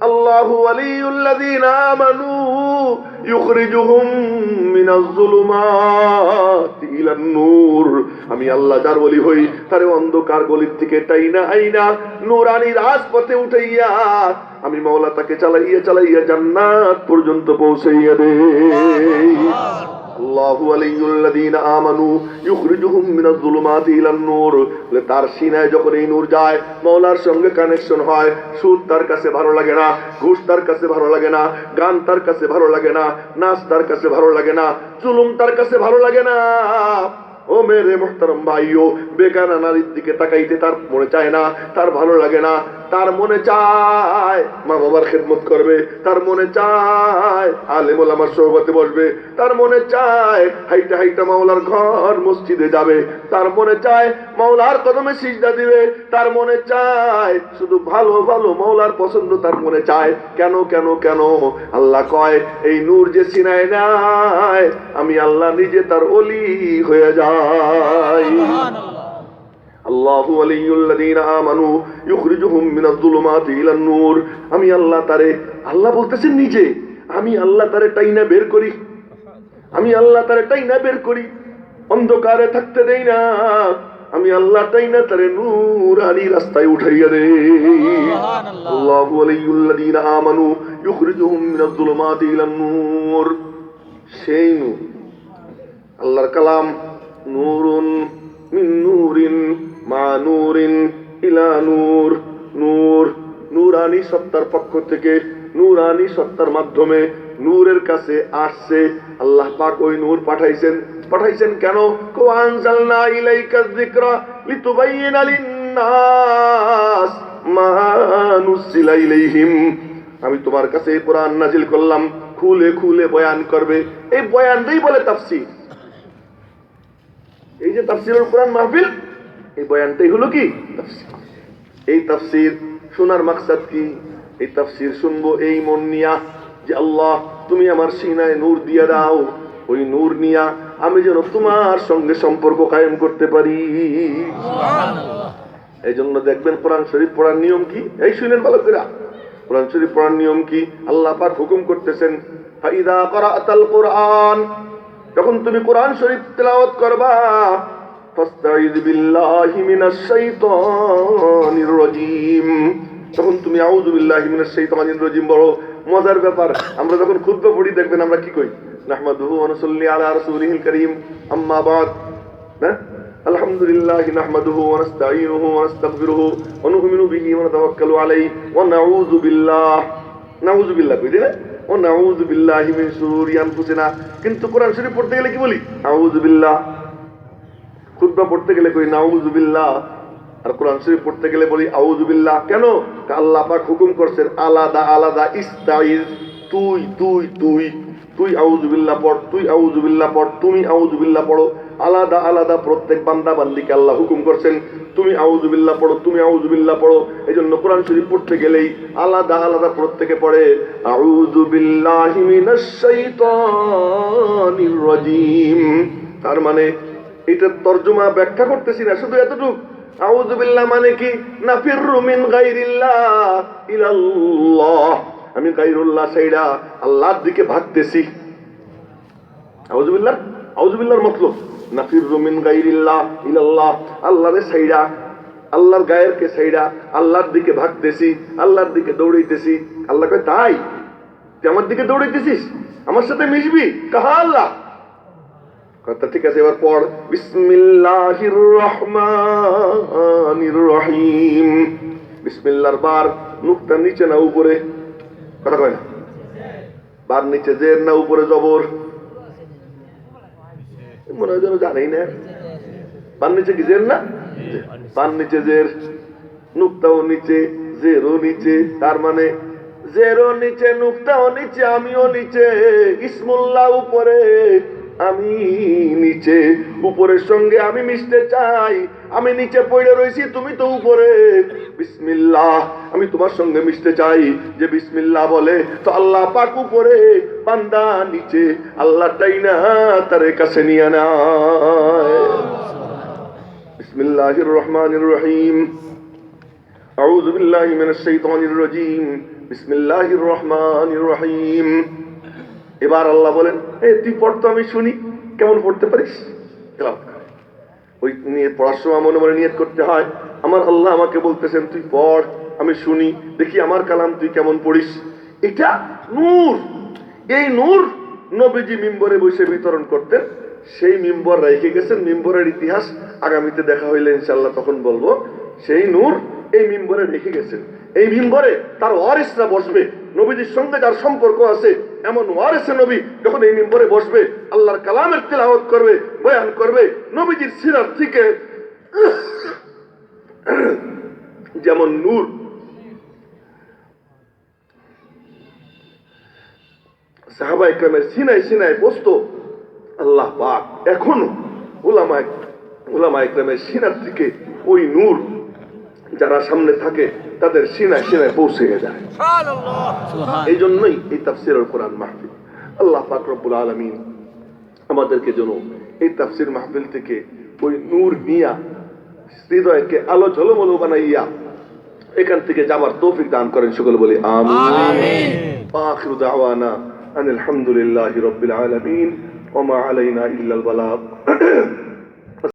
আল্লাহু ওয়ালিয়ুল্লাযীনা আমানু ইউখরিজুহুম মিনাজ যুলুমাতি ইলান নূর। আমি আল্লাহ যার ওলি হই তারে অন্ধকার গলির থেকে টাইনা আইনা নূরানি রাজপথে উঠাইয়া আমি মাওলা তাকে চালাইয়া চালাইয়া জান্নাত পর্যন্ত পৌঁছাইয়া দেই। আল্লাহু ওয়ালিয়ুল্লাযীনা আমানু ইউখরিজুহুম মিনাজ যুলুমাতি ইলান নূর। তার সিনায় যখন এই নূর যায়, মাওলার সঙ্গে কানেকশন হয়, সুদ তার কাছে ভালো লাগে না, ঘুষ তার কাছে ভালো লাগে না, গান তার কাছে ভালো লাগে না, নাচ তার কাছে ভালো লাগে না, জুলুম তার কাছে ভালো লাগে না। ও মেরে মুহতারাম ভাইও, বেগানা নারীর দিকে তাকাইতে তার মনে চায় না, তার ভালো লাগে না। তার মনে চায় মা বাবার খেদমত করবে, তার মনে চায় আলেম ওলামার সোহবতে বসবে, তার মনে চায় হাইটা হাইটা মাওলার ঘর মসজিদে যাবে, তার মনে চায় মাওলার কদমে সিজদা দিবে, তার মনে চায় শুধু ভালো ভালো মাওলার পছন্দ তার মনে চায়। কেন কেন কেন? আল্লাহ কয় এই নূর যে সিনায় নাই, আমি আল্লাহ নিজে তার ওলি হয়ে যাই। আল্লাহু ওয়ালিয়ুল্লাযীনা আমানু ইউখরিজুহুম মিনাজ যুলুমাতি ইলান নূর। আমি আল্লাহ তারে, আল্লাহ বলতেছেন নিজে, আমি আল্লাহ তারে টাইনা বের করি, আমি আল্লাহ তারে টাইনা বের করি, অন্ধকারে থাকতে দেই না। আমি আল্লাহ টাইনা তারে নূরানি রাস্তায় উঠাইয়া দেই। আল্লাহু ওয়ালিয়ুল্লাযীনা আমানু ইউখরিজুহুম মিনাজ যুলুমাতি ইলান নূর। সেই নূর আল্লাহর কালাম, নূরুন মিন নূরিন মা নূরিন ইলা নূর। নূর নূরানি সত্তার পক্ষ থেকে নূরানি সত্তার মাধ্যমে নূরের কাছে আসছে। আল্লাহ পাক ওই নূর পাঠাইছেন। পাঠাইছেন কেন? ওয়ানজালনা ইলাইকায যিকরা লিতুবাইয়িনা লিন-নাস মা নুজিলা ইলাইহিম। আমি তোমার কাছে কোরআন নাজিল করলাম, খুলে খুলে বয়ান করবে। এই বয়ানটাই বলে তাফসীর। এই যে তাফসীরুল কোরআন মাহফিল, এই বয়ানটাই হলো কি তাফসীর। এই তাফসীর শোনার মাকসাদ কি? এই তাফসীর শুনবো এই মন নিয়া যে আল্লাহ তুমি আমার সিনায় নূর দিয়া দাও, ওই নূর নিয়া আমি যেন তোমার সঙ্গে সম্পর্ক কায়েম করতে পারি। এই জন্য দেখবেন কোরআন শরীফ পড়ার নিয়ম কি। এই শুনেন ভালো করে, কোরআন শরীফ পড়ার নিয়ম কি। আল্লাহ পাক হুকুম করতেছেন, ফাইদা ক্রাআতাল কুরআন, যখন তুমি কোরআন শরীফ তেলাওয়াত করবা, ফাস্তাইয বিল্লাহি মিনাশ শাইতানির রাজীম, তখন তুমি আউযু বিল্লাহি মিনাশ শাইতানির রাজীম বলো। মজার ব্যাপার, আমরা যখন খুতবা পড়ি দেখবেন আমরা কি কই, নাহমাদুহু ওয়া নুসাল্লি আলা রাসূলিহিল কারীম, আম্মা বাদ। আলহামদুলিল্লাহি নাহমাদুহু ওয়া নাস্তাঈনুহু ওয়া নাস্তাগফিরুহু ওয়া নু'মিনু বিহি ওয়া নাতাওয়াক্কালু আলাইহি ওয়া নাউযু বিল্লাহ। নাউযু বিল্লাহ কই দিনা, ও নাউযু বিল্লাহি মিন শুরুরি আনফুসিনা। কিন্তু কোরআন শরীফ পড়তে গেলে কি বলি? আউযু বিল্লাহ। খুতবা পড়তে গেলে কই নাউযু বিল্লাহ, আর কোরআন শরীফ পড়তে গেলে বলি আউযু বিল্লাহ। কেন? আল্লাহ পাক হুকুম করছেন আলাদা আলাদা, ইস্তাইজ, তুই তুই তুই তুই আউযু বিল্লাহ পড়, তুই আউযু বিল্লাহ পড়, তুমি আউযু বিল্লাহ পড়ো। আলাদা আলাদা প্রত্যেক বান্দা বান্দিকে আল্লাহ হুকুম করছেন তুমি আউযু বিল্লাহ পড়ো, তুমি আউযু বিল্লাহ পড়ো। এইজন্য কোরআন শরীফ পড়তে গেলেই আলাদা আলাদা প্রত্যেকে পড়ে আউযু বিল্লাহি মিনাশ শাইতানির রাজীম। তার মানে এটা তরজমা ব্যাখ্যা করতেছি না, শুধু এতটুকু। আউযু বিল্লাহ মানে কি? নাফিরু মিন গায়রিল্লাহ ইলাল্লাহ, আমি গায়রুল্লাহ ছাইড়া আল্লাহর দিকে ভাগতেছি। আউযু বিল্লাহ, আউযু বিল্লাহর মতলব নাফিরু মিন গায়রিল্লাহ ইলাল্লাহ, আল্লাহরে ছাইড়া, আল্লাহর গায়েরকে ছাইড়া আল্লাহর দিকে ভাগতেছি, আল্লাহর দিকে দৌড়াইতেছি। আল্লাহ কয় তাই তুই আমার দিকে দৌড়াইতেছিস, আমার সাথে মিশবি? কাহা আল্লাহ। কথা ঠিক আছে, এবার পড় বিসমিল্লাহির রহমানির রহিম। বিসমিল্লাহর বার নুকতা নিচে না উপরে? কথা কয় না, বার নিচে জের না উপরে জবর? মনে হয় যেন জানেই না। বার নিচে কি জের না? বার নিচে জের, নুকতাও নিচে, জেরও নিচে। তার মানে জেরও নিচে, নুকতাও নিচে, আমিও নিচে। ইসমুল্লাহ উপরে, আমি নিচে। উপরের সঙ্গে আমি মিশতে চাই, আমি নিচে পড়ে রয়েছি, তুমি তো উপরে। বিসমিল্লাহ, আমি তোমার সঙ্গে মিশতে চাই। যে বিসমিল্লাহ বলে তো আল্লাহ পাক উপরে, বান্দা নিচে। আল্লাহটাই না তার কাছে নিয়ে নেয়। বিসমিল্লাহির রহমানির রহিম। আউযু বিল্লাহি মিনাশ শাইতানির রাজীম। বিসমিল্লাহির রহমানির রহিম। এবার আল্লাহ বলেন, তুই পড় তো, আমি শুনি কেমন পড়তে পারিস। ওই নিয়ে পড়ার সময় মনে মনে নিয়ত করতে হয়, আমার আল্লাহ আমাকে বলতেছেন তুই পড়, আমি শুনি, দেখি আমার কালাম তুই কেমন পড়িস। এটা নূর। এই নূর নবীজি মিম্বরে বসে বিতরণ করতেন। সেই মিম্বর রেখে গেছেন। মিম্বরের ইতিহাস আগামীতে দেখা হইলে ইনশাআল্লাহ তখন বলবো। সেই নূর এই মিম্বরে রেখে গেছেন। এই মিম্বরে তার ওয়ারিসরা বসবে, নবীজির সঙ্গে যার সম্পর্ক আছে এমন ওয়ারিসে নবী যখন এই মিম্বরে বসবে, আল্লাহর কালামের তিলাওয়াত করবে, বয়ান করবে, নবীজির সিরাত থেকে যেমন নূর সাহাবা ইকরামের সিনায় সিনায় বসতো, আল্লাহ পাক এখনো উলামা ইকরামের সিনার থেকে ওই নূর যারা সামনে থাকে তাদের সিনায় সিনায় পৌঁছে যায়। এই জন্যই এই তাফসীরুল কোরআন মাহফিল। আল্লাহ পাক রব্বুল আলামিন আমাদেরকে যেন এই তাফসীর মাহফিল থেকে ওই নূর নিয়া হৃদয়কে আলো ঝলমলো বানাইয়া এখান থেকে যাবার তৌফিক দান করেন। সকলে বলি আমিন। আখিরু দাওয়ানা আনিল হামদুলিল্লাহি রাব্বিল আলামিন ওয়া মা আলাইনা ইল্লাল বালাগ।